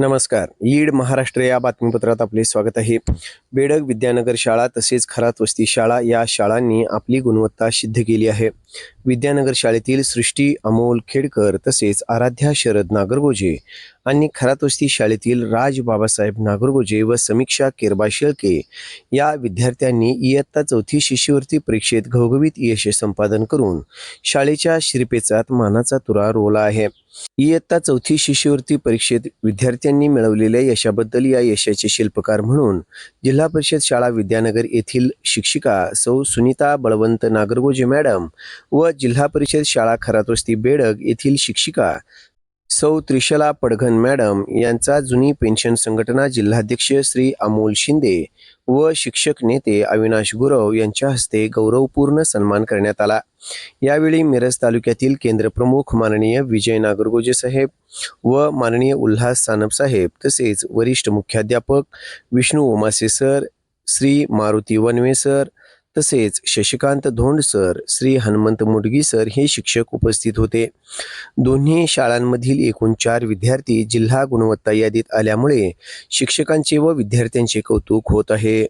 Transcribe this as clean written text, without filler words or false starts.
नमस्कार. ईड महाराष्ट्र या बातमीपत्रात आपले स्वागत आहे. बेडग विद्यानगर शाळा तसेच खरात वस्ती शाळा या शाळांनी आपली गुणवत्ता सिद्ध केली आहे. विद्यानगर शाळेतील सृष्टी अमोल खेडकर तसेच आराध्या शरद नागरगोजे आणि खरात वस्ती शाळेतील राज बाबासाहेब नागरगोजे व समीक्षा केरबा शेळके या विद्यार्थ्यांनी इयत्ता 4थी शिष्यवृत्ती परीक्षेत घवघवीत यश संपादन करून शाळेच्या शिरपेचात मानाचा तुरा रोवला आहे. इयत्ता 4थी शिष्यवृत्ती परीक्षेत विद्यार्थ्यांनी मिळवलेल्या यशाबद्दल या यशाचे शिल्पकार म्हणून जिल्हा परिषद शाळा विद्यानगर येथील शिक्षिका सौ सुनीता बळवंत नागरगोजे मॅडम व जिल्हा परिषद शाळा खरात वस्ती बेडग येथील शिक्षिका सौ त्रिशला पडघन मॅडम यांचा जुनी पेन्शन संघटना जिल्हाध्यक्ष श्री अमोल शिंदे व शिक्षक नेते अविनाश गुरव यांच्या हस्ते गौरवपूर्ण सन्मान करण्यात आला. यावेळी मिरज तालुक्यातील केंद्र प्रमुख माननीय विजय नागरगोजे साहेब व माननीय उल्हास सानप साहेब तसेच वरिष्ठ मुख्याध्यापक विष्णू ओमासे सर, श्री मारुती वनवे सर तसेच शशिकांत धोंड सर, श्री हनुमंत मुडगी सर हे शिक्षक उपस्थित होते. दोन्ही शाळांमधील एकूण 4 विद्यार्थी जिल्हा गुणवत्ता यादीत आल्यामुळे शिक्षकांचे व विद्यार्थ्यांचे कौतुक होत आहे.